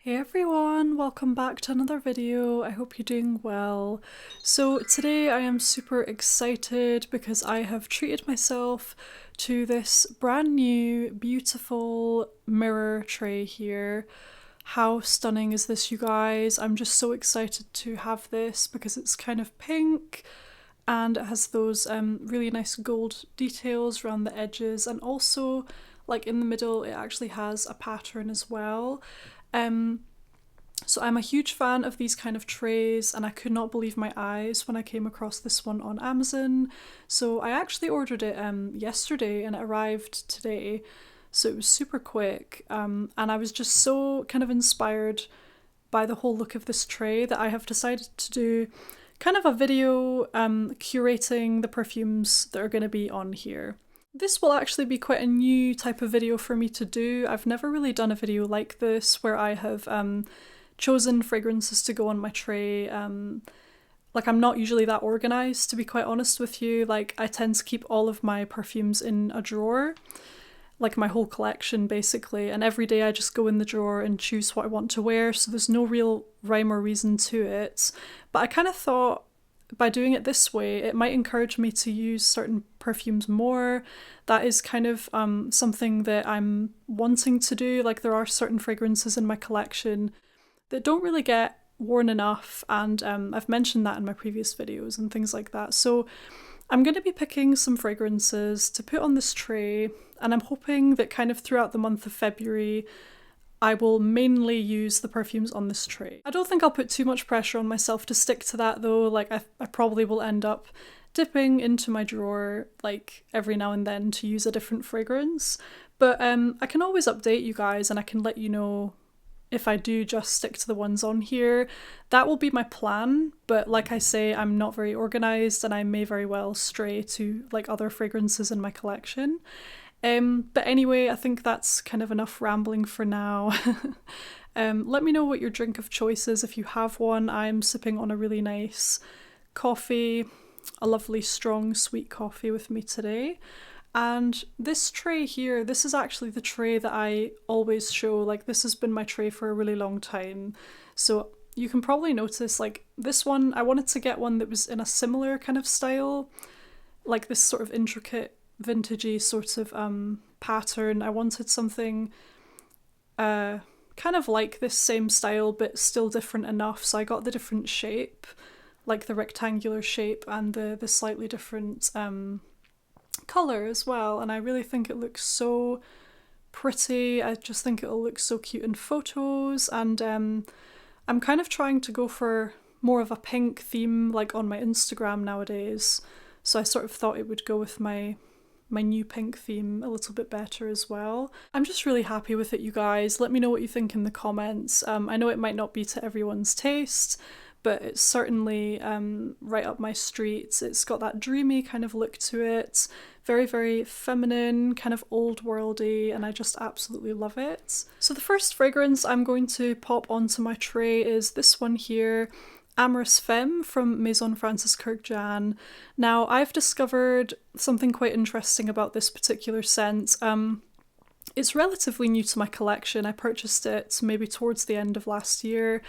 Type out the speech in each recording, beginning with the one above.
Hey everyone, welcome back to another video. I hope you're doing well. So today I am super excited because I have treated myself to this brand new beautiful mirror tray here. How stunning is this, you guys? I'm just so excited to have this because it's kind of pink and it has those really nice gold details around the edges, and also like in the middle it actually has a pattern as well. Um, so I'm a huge fan of these kind of trays, and I could not believe my eyes when I came across this one on Amazon. So I actually ordered it yesterday and it arrived today. So it was super quick, and I was just so kind of inspired by the whole look of this tray that I have decided to do kind of a video curating the perfumes that are going to be on here. This will actually be quite a new type of video for me to do. I've never really done a video like this where I have chosen fragrances to go on my tray. Like, I'm not usually that organised, to be quite honest with you. Like, I tend to keep all of my perfumes in a drawer, like my whole collection basically, and every day I just go in the drawer and choose what I want to wear, so there's no real rhyme or reason to it. But I kind of thought by doing it this way, it might encourage me to use certain perfumes more. That is kind of something that I'm wanting to do. Like, there are certain fragrances in my collection that don't really get worn enough, and I've mentioned that in my previous videos and things like that. So I'm going to be picking some fragrances to put on this tray, and I'm hoping that kind of throughout the month of February I will mainly use the perfumes on this tray. I don't think I'll put too much pressure on myself to stick to that though. Like, I probably will end up dipping into my drawer like every now and then to use a different fragrance. But I can always update you guys and I can let you know if I do just stick to the ones on here. That will be my plan, but like I say, I'm not very organised and I may very well stray to like other fragrances in my collection. But anyway, I think that's kind of enough rambling for now. Let me know what your drink of choice is if you have one. I'm sipping on a really nice coffee, a lovely strong sweet coffee with me today. And this tray here, this is actually the tray that I always show. Like, this has been my tray for a really long time. So you can probably notice, like, this one, I wanted to get one that was in a similar kind of style, like this sort of intricate vintagey sort of pattern. I wanted something kind of like this same style but still different enough, so I got the different shape, like the rectangular shape, and the slightly different colour as well, and I really think it looks so pretty. I just think it'll look so cute in photos, and I'm kind of trying to go for more of a pink theme like on my Instagram nowadays, so I sort of thought it would go with my new pink theme a little bit better as well. I'm just really happy with it, you guys. Let me know what you think in the comments. I know it might not be to everyone's taste, but it's certainly right up my street. It's got that dreamy kind of look to it, very, very feminine, kind of old worldy, and I just absolutely love it. So the first fragrance I'm going to pop onto my tray is this one here, Amyris Femme from Maison Francis Kurkdjian. Now, I've discovered something quite interesting about this particular scent. It's relatively new to my collection. I purchased it maybe towards the end of last year,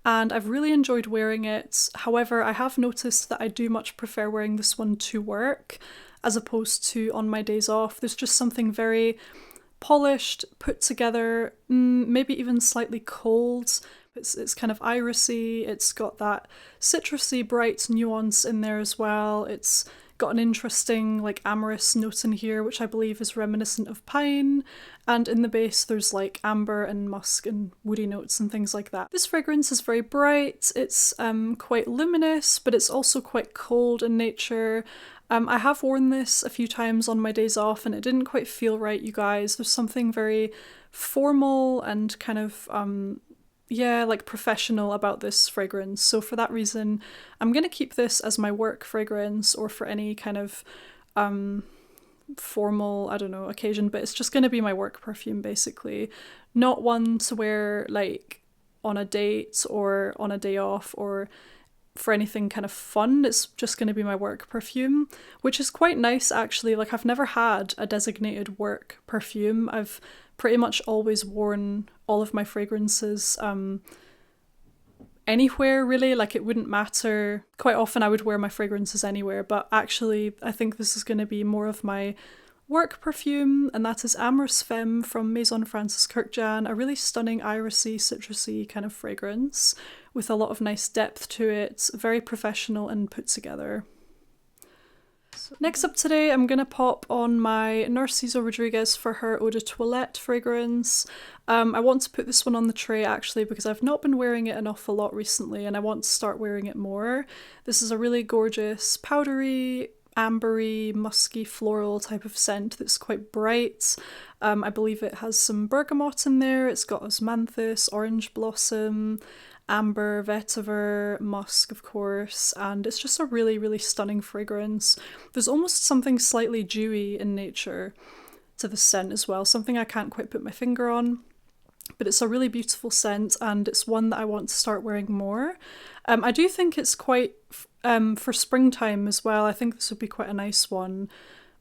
and I've really enjoyed wearing it. However, I have noticed that I do much prefer wearing this one to work as opposed to on my days off. There's just something very polished, put together, maybe even slightly cold. It's kind of irisy, it's got that citrusy bright nuance in there as well. It's got an interesting like amorous note in here, which I believe is reminiscent of pine, and in the base there's like amber and musk and woody notes and things like that. This fragrance is very bright, it's quite luminous, but it's also quite cold in nature. I have worn this a few times on my days off and it didn't quite feel right, you guys. There's something very formal and kind of yeah, like professional about this fragrance. So for that reason, I'm gonna keep this as my work fragrance or for any kind of formal, I don't know, occasion, but it's just gonna be my work perfume basically. Not one to wear like on a date or on a day off or for anything kind of fun. It's just gonna be my work perfume, which is quite nice actually. Like, I've never had a designated work perfume. I've pretty much always worn all of my fragrances anywhere really, like it wouldn't matter. Quite often I would wear my fragrances anywhere, but actually I think this is going to be more of my work perfume, and that is Amyris Femme from Maison Kurkdjian, a really stunning irisy, citrusy kind of fragrance with a lot of nice depth to it, very professional and put together. Next up today, I'm going to pop on my Narciso Rodriguez for her Eau de Toilette fragrance. I want to put this one on the tray actually because I've not been wearing it an awful lot recently and I want to start wearing it more. This is a really gorgeous powdery, ambery, musky, floral type of scent that's quite bright. I believe it has some bergamot in there. It's got osmanthus, orange blossom, amber, vetiver, musk of course, and it's just a really, really stunning fragrance. There's almost something slightly dewy in nature to the scent as well, something I can't quite put my finger on, but it's a really beautiful scent and it's one that I want to start wearing more. I do think it's quite for springtime as well. I think this would be quite a nice one.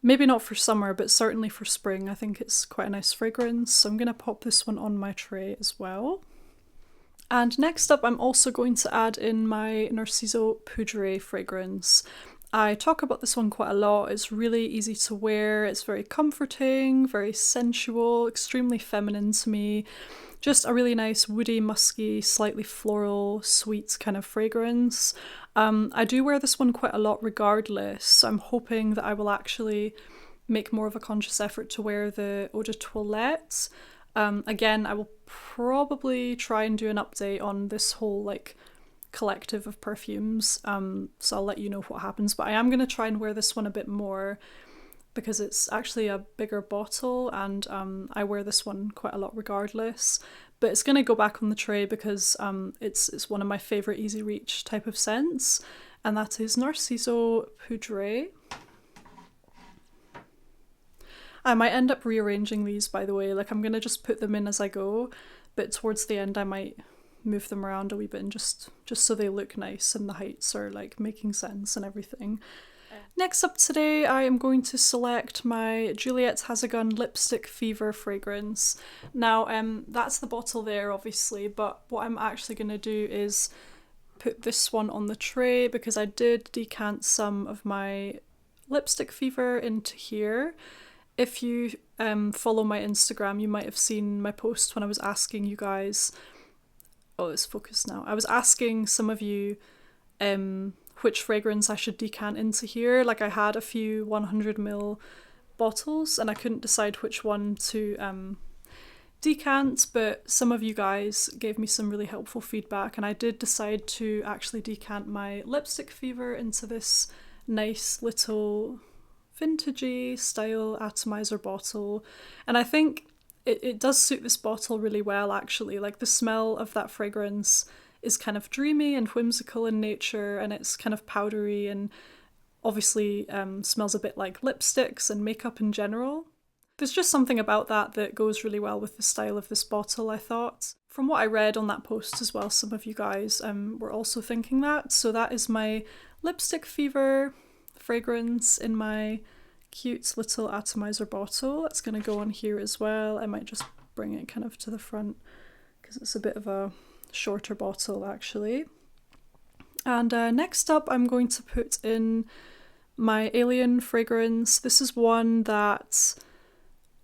Maybe not for summer, but certainly for spring. I think it's quite a nice fragrance, so I'm going to pop this one on my tray as well. And next up, I'm also going to add in my Narciso Poudrée fragrance. I talk about this one quite a lot. It's really easy to wear, it's very comforting, very sensual, extremely feminine to me. Just a really nice woody, musky, slightly floral, sweet kind of fragrance. I do wear this one quite a lot regardless, so I'm hoping that I will actually make more of a conscious effort to wear the Eau de Toilette. Again, I will probably try and do an update on this whole like collective of perfumes, so I'll let you know what happens, but I am going to try and wear this one a bit more because it's actually a bigger bottle and I wear this one quite a lot regardless, but it's going to go back on the tray because it's one of my favourite easy reach type of scents, and that is Narciso Poudrée. I might end up rearranging these, by the way, like I'm gonna just put them in as I go, but towards the end I might move them around a wee bit and just so they look nice and the heights are like making sense and everything. Next up today I am going to select my Juliette Has a Gun Lipstick Fever fragrance. Now that's the bottle there obviously, but what I'm actually gonna do is put this one on the tray because I did decant some of my Lipstick Fever into here. If you follow my Instagram, you might have seen my post when I was asking you guys, oh it's focused now, I was asking some of you which fragrance I should decant into here. Like I had a few 100ml bottles and I couldn't decide which one to decant, but some of you guys gave me some really helpful feedback and I did decide to actually decant my Lipstick Fever into this nice little vintagey style atomizer bottle, and I think it does suit this bottle really well actually. Like the smell of that fragrance is kind of dreamy and whimsical in nature, and it's kind of powdery and obviously smells a bit like lipsticks and makeup in general. There's just something about that that goes really well with the style of this bottle, I thought. From what I read on that post as well, some of you guys were also thinking that, so that is my Lipstick Fever fragrance in my cute little atomizer bottle. That's going to go on here as well. I might just bring it kind of to the front because it's a bit of a shorter bottle actually. And next up I'm going to put in my Alien fragrance. This is one that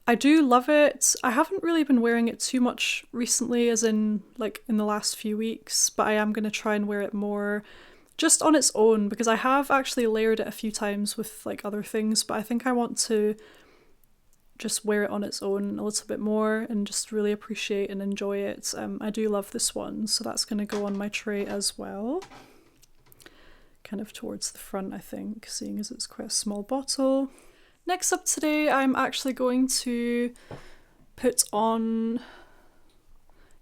I do love it. I haven't really been wearing it too much recently, as in like in the last few weeks, but I am going to try and wear it more just on its own because I have actually layered it a few times with like other things, but I think I want to just wear it on its own a little bit more and just really appreciate and enjoy it. I do love this one, so that's going to go on my tray as well. Kind of towards the front I think, seeing as it's quite a small bottle. Next up today I'm actually going to put on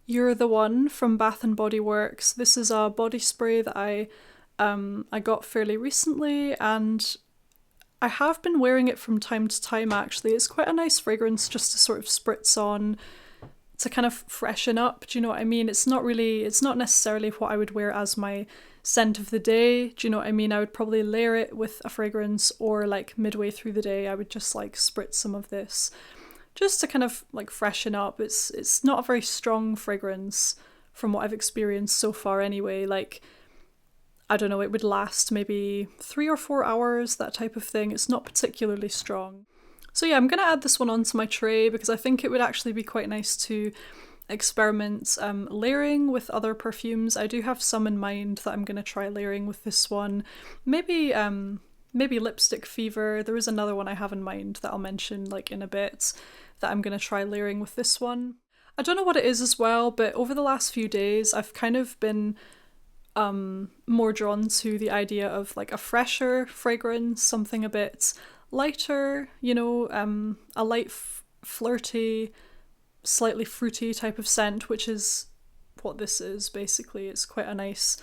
You're the One from Bath and Body Works. This is a body spray that I got fairly recently and I have been wearing it from time to time actually. It's quite a nice fragrance just to sort of spritz on to kind of freshen up, do you know what I mean? It's not necessarily what I would wear as my scent of the day, do you know what I mean? I would probably layer it with a fragrance or like midway through the day I would just like spritz some of this just to kind of like freshen up. It's not a very strong fragrance from what I've experienced so far anyway. Like, I don't know, it would last maybe 3 or 4 hours, that type of thing. It's not particularly strong. So yeah, I'm going to add this one onto my tray because I think it would actually be quite nice to experiment layering with other perfumes. I do have some in mind that I'm going to try layering with this one. Maybe Lipstick Fever. There is another one I have in mind that I'll mention like in a bit that I'm going to try layering with this one. I don't know what it is as well, but over the last few days I've kind of been more drawn to the idea of like a fresher fragrance, something a bit lighter, you know, a light flirty, slightly fruity type of scent, which is what this is basically. It's quite a nice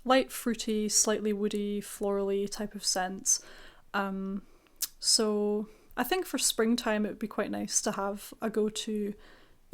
light fruity, slightly woody, florally type of scent. So I think for springtime it would be quite nice to have a go-to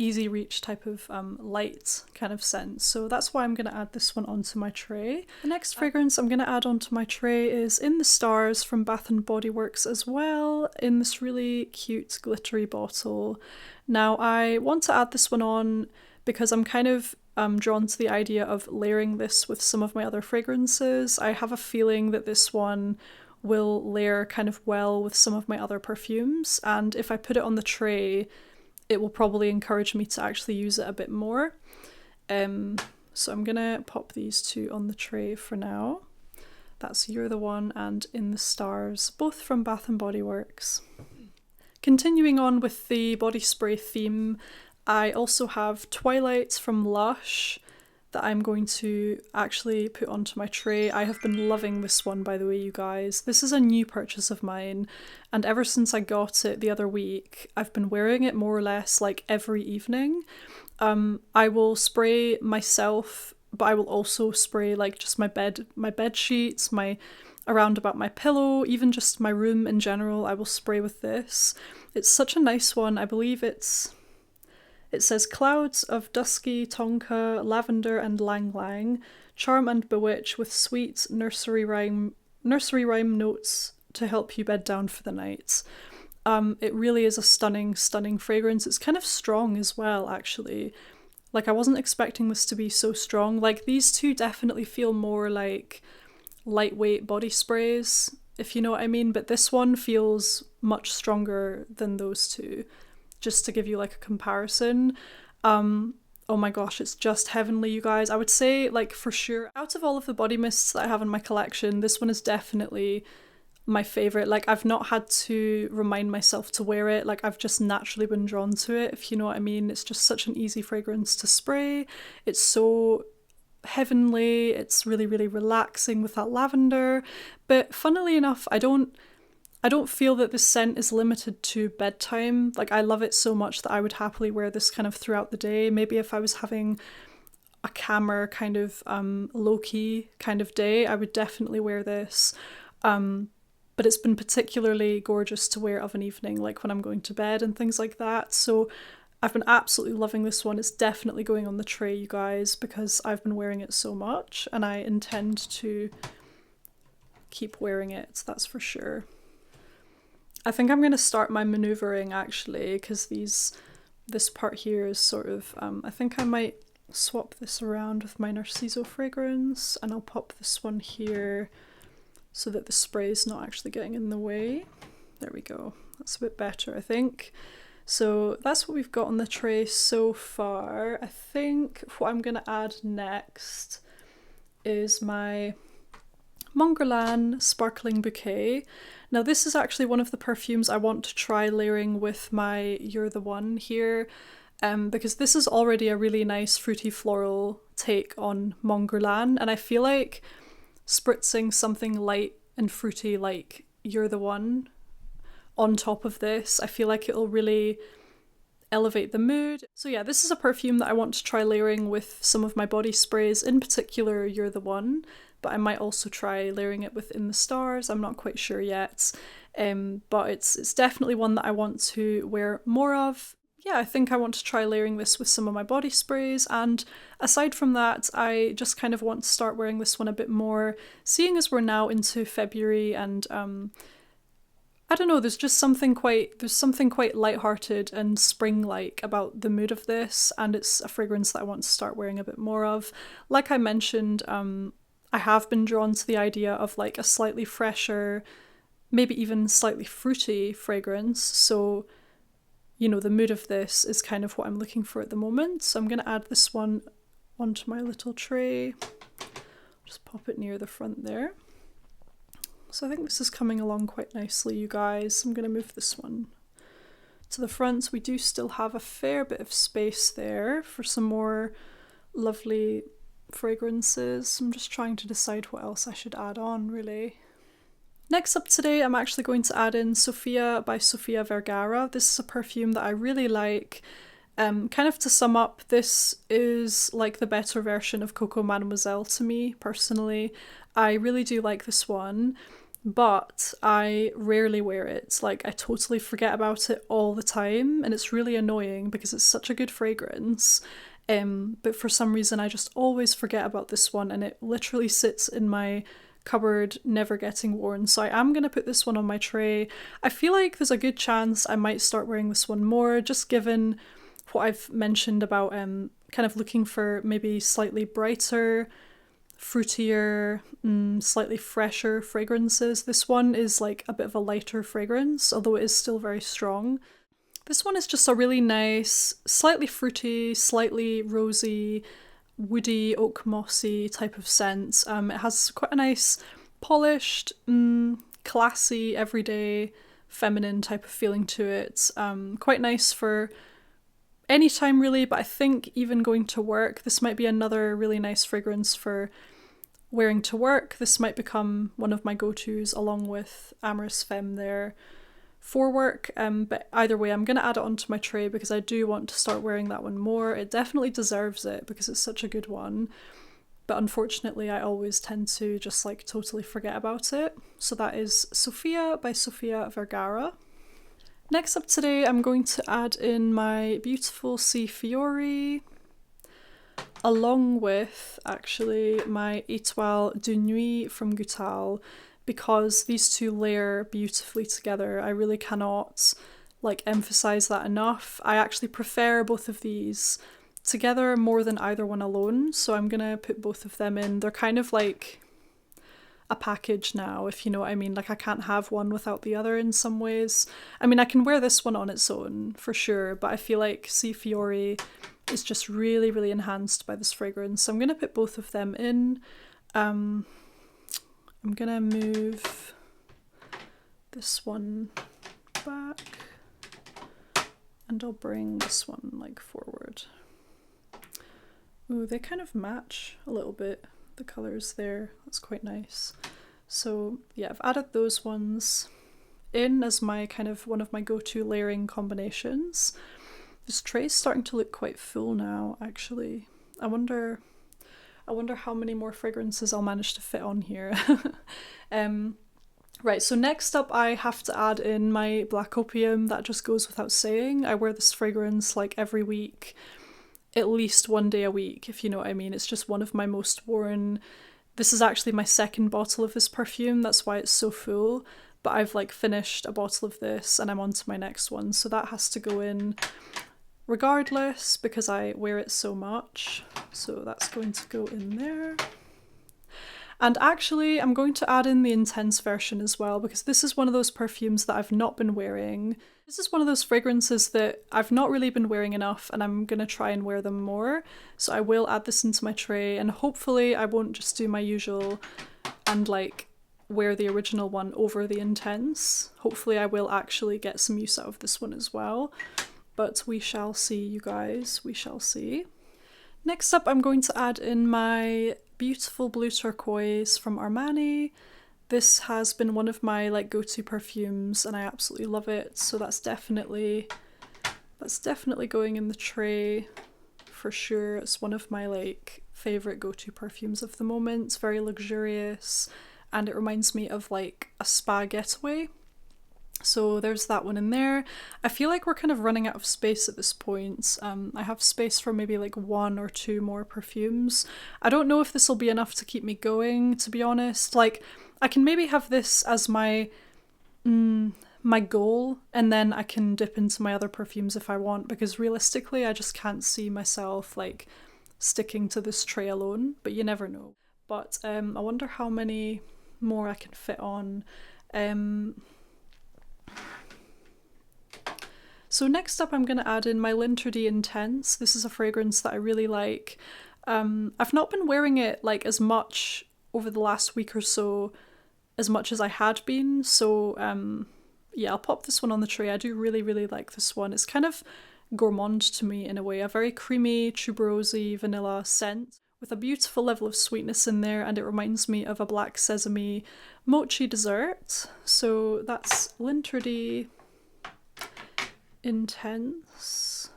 easy reach type of light kind of scent. So that's why I'm going to add this one onto my tray. The next fragrance I'm going to add onto my tray is In the Stars from Bath & Body Works as well, in this really cute glittery bottle. Now I want to add this one on because I'm kind of drawn to the idea of layering this with some of my other fragrances. I have a feeling that this one will layer kind of well with some of my other perfumes, and if I put it on the tray it will probably encourage me to actually use it a bit more. So I'm gonna pop these two on the tray for now. That's You're the One and In the Stars, both from Bath & Body Works. Continuing on with the body spray theme, I also have Twilight from Lush that I'm going to actually put onto my tray. I have been loving this one, by the way, you guys. This is a new purchase of mine, and ever since I got it the other week, I've been wearing it more or less like every evening. I will spray myself, but I will also spray like just my bed sheets, around about my pillow, even just my room in general. I will spray with this. It's such a nice one. I believe it says clouds of dusky tonka, lavender and lang lang, charm and bewitch with sweet nursery rhyme notes to help you bed down for the night. It really is a stunning fragrance. It's kind of strong as well, actually. Like, I wasn't expecting this to be so strong. Like, these two definitely feel more like lightweight body sprays, if you know what I mean, but this one feels much stronger than those two. Just to give you like a comparison. Oh my gosh, it's just heavenly, you guys. I would say, like, for sure, out of all of the body mists that I have in my collection, this one is definitely my favourite. Like, I've not had to remind myself to wear it. Like, I've just naturally been drawn to it, if you know what I mean. It's just such an easy fragrance to spray. It's so heavenly. It's really, really relaxing with that lavender. But funnily enough, I don't feel that this scent is limited to bedtime. Like, I love it so much that I would happily wear this kind of throughout the day. Maybe if I was having a calmer kind of low-key kind of day, I would definitely wear this. But it's been particularly gorgeous to wear of an evening, like when I'm going to bed and things like that. So I've been absolutely loving this one. It's definitely going on the tray, you guys, because I've been wearing it so much and I intend to keep wearing it, that's for sure. I think I'm going to start my manoeuvring actually, because this part here is sort of, I think I might swap this around with my Narciso fragrance, and I'll pop this one here so that the spray is not actually getting in the way. There we go. That's a bit better, I think. So that's what we've got on the tray so far. I think what I'm going to add next is my Guerlain Sparkling Bouquet. Now this is actually one of the perfumes I want to try layering with my You're the One here, because this is already a really nice fruity floral take on Guerlain, and I feel like spritzing something light and fruity like You're the One on top of this, I feel like it'll really elevate the mood. So yeah, this is a perfume that I want to try layering with some of my body sprays, in particular You're the One, but I might also try layering it with In the Stars. I'm not quite sure yet, but it's definitely one that I want to wear more of. Yeah, I think I want to try layering this with some of my body sprays, and aside from that, I just kind of want to start wearing this one a bit more, seeing as we're now into February and I don't know, there's something quite lighthearted and spring-like about the mood of this, and it's a fragrance that I want to start wearing a bit more of. Like I mentioned, I have been drawn to the idea of like a slightly fresher, maybe even slightly fruity fragrance, so you know, the mood of this is kind of what I'm looking for at the moment. So I'm going to add this one onto my little tray. Just pop it near the front there. So I think this is coming along quite nicely, you guys. I'm going to move this one to the front. We do still have a fair bit of space there for some more lovely fragrances. I'm just trying to decide what else I should add on, really. Next up today, I'm actually going to add in Sofia by Sofia Vergara. This is a perfume that I really like. Kind of to sum up, this is like the better version of Coco Mademoiselle to me, personally. I really do like this one, but I rarely wear it. Like, I totally forget about it all the time, and it's really annoying because it's such a good fragrance. But for some reason, I just always forget about this one, and it literally sits in my cupboard, never getting worn. So I am going to put this one on my tray. I feel like there's a good chance I might start wearing this one more, just given what I've mentioned about kind of looking for maybe slightly brighter, fruitier, slightly fresher fragrances. This one is like a bit of a lighter fragrance, although it is still very strong. This one is just a really nice, slightly fruity, slightly rosy, woody, oak mossy type of scent. It has quite a nice polished, classy, everyday, feminine type of feeling to it. Quite nice for any time really, but I think even going to work, this might be another really nice fragrance for wearing to work. This might become one of my go-tos along with Amyris Femme there for work, but either way I'm going to add it onto my tray because I do want to start wearing that one more. It definitely deserves it because it's such a good one, but unfortunately I always tend to just like totally forget about it. So that is Sofia by Sofia Vergara. Next up today, I'm going to add in my beautiful Fiori, along with actually my Étoile de nuit from Guerlain, because these two layer beautifully together. I really cannot like emphasize that enough. I actually prefer both of these together more than either one alone, so I'm gonna put both of them in. They're kind of like a package now, if you know what I mean. Like, I can't have one without the other in some ways. I mean, I can wear this one on its own for sure, but I feel like Fiori is just really, really enhanced by this fragrance. So I'm going to put both of them in. I'm going to move this one back, and I'll bring this one like forward. Ooh, they kind of match a little bit. The colours there, that's quite nice. So yeah, I've added those ones in as my kind of one of my go-to layering combinations. This tray's starting to look quite full now, actually. I wonder how many more fragrances I'll manage to fit on here. Right, so next up I have to add in my Black Opium. That just goes without saying. I wear this fragrance like every week, at least one day a week, if you know what I mean. It's just one of my most worn. This is actually my second bottle of this perfume, that's why it's so full, but I've like finished a bottle of this and I'm on to my next one, so that has to go in regardless because I wear it so much. So that's going to go in there. And actually I'm going to add in the intense version as well, because this is one of those perfumes that I've not been wearing. This is one of those fragrances that I've not really been wearing enough, and I'm gonna try and wear them more. So I will add this into my tray, and hopefully I won't just do my usual and like wear the original one over the intense. Hopefully I will actually get some use out of this one as well. But we shall see, you guys, we shall see. Next up I'm going to add in my beautiful Bleu Turquoise from Armani. This has been one of my like go-to perfumes and I absolutely love it, so that's definitely going in the tray for sure. It's one of my like favourite go-to perfumes of the moment. It's very luxurious and it reminds me of like a spa getaway. So there's that one in there. I feel like we're kind of running out of space at this point. I have space for maybe like 1 or 2 more perfumes. I don't know if this will be enough to keep me going, to be honest. Like, I can maybe have this as my my goal, and then I can dip into my other perfumes if I want, because realistically I just can't see myself like sticking to this tray alone, but you never know. But I wonder how many more I can fit on. So next up I'm going to add in my Linterdy Intense. This is a fragrance that I really like. I've not been wearing it like as much over the last week or so as much as I had been, so yeah, I'll pop this one on the tray. I do really, really like this one. It's kind of gourmand to me in a way, a very creamy, tuberosy vanilla scent with a beautiful level of sweetness in there, and it reminds me of a black sesame mochi dessert. So that's Linterdy Intense.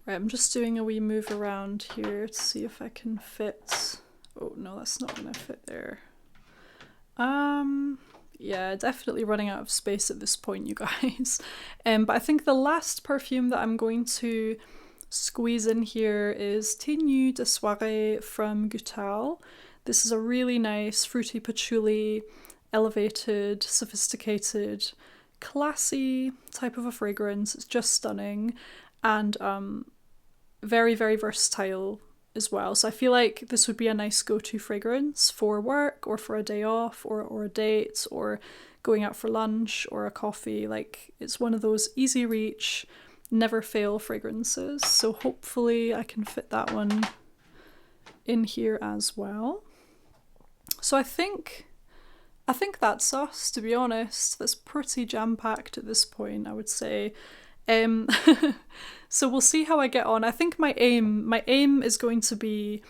Right, I'm just doing a wee move around here to see if I can fit. Oh no, that's not gonna fit there. Yeah, definitely running out of space at this point, you guys. But I think the last perfume that I'm going to squeeze in here is Tenu de Soi from Étoile. This is a really nice fruity patchouli, elevated, sophisticated, classy type of a fragrance. It's just stunning, and very, very versatile as well. So I feel like this would be a nice go-to fragrance for work or for a day off or a date or going out for lunch or a coffee. Like, it's one of those easy reach, never fail fragrances. So hopefully I can fit that one in here as well. So I think that's us, to be honest. That's pretty jam-packed at this point, I would say. So we'll see how I get on. I think my aim is going to be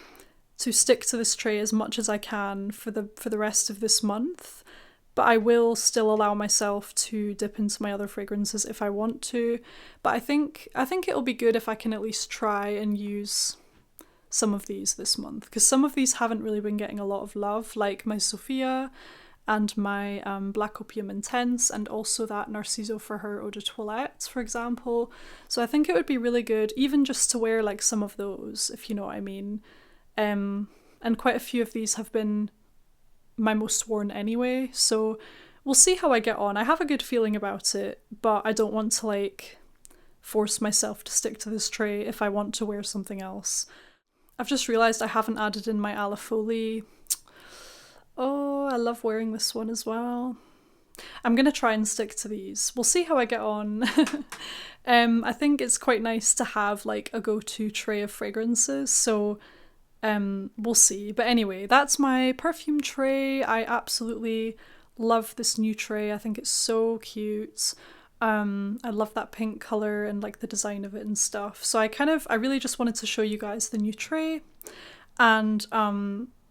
to stick to this tray as much as I can for the rest of this month, but I will still allow myself to dip into my other fragrances if I want to. But I think it'll be good if I can at least try and use some of these this month, because some of these haven't really been getting a lot of love, like my Sofia and my Black Opium Intense, and also that Narciso for her Eau de Toilette, for example. So I think it would be really good even just to wear like some of those, if you know what I mean. And quite a few of these have been my most worn anyway, so we'll see how I get on. I have a good feeling about it, but I don't want to like force myself to stick to this tray if I want to wear something else. I've just realised I haven't added in my Alafoli. Oh, I love wearing this one as well. I'm gonna try and stick to these. We'll see how I get on. I think it's quite nice to have like a go-to tray of fragrances, so we'll see. But anyway, that's my perfume tray. I absolutely love this new tray. I think it's so cute. I love that pink colour and like the design of it and stuff. So I really just wanted to show you guys the new tray, and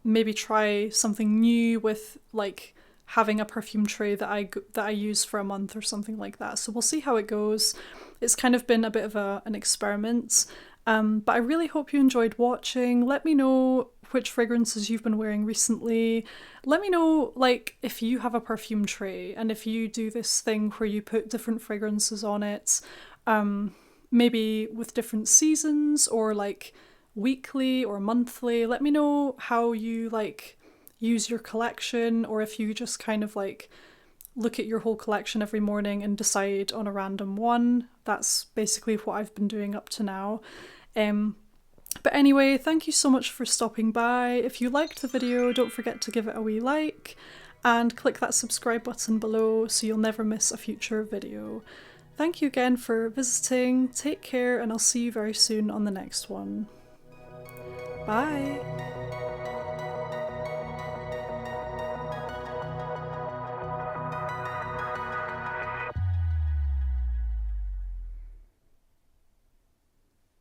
maybe try something new with like having a perfume tray that I use for a month or something like that. So we'll see how it goes. It's kind of been a bit of an experiment, but I really hope you enjoyed watching. Let me know which fragrances you've been wearing recently. Let me know like if you have a perfume tray and if you do this thing where you put different fragrances on it, maybe with different seasons or like weekly or monthly. Let me know how you like use your collection, or if you just kind of like look at your whole collection every morning and decide on a random one. That's basically what I've been doing up to now. But anyway, thank you so much for stopping by. If you liked the video, don't forget to give it a wee like and click that subscribe button below so you'll never miss a future video. Thank you again for visiting, take care, and I'll see you very soon on the next one. Bye!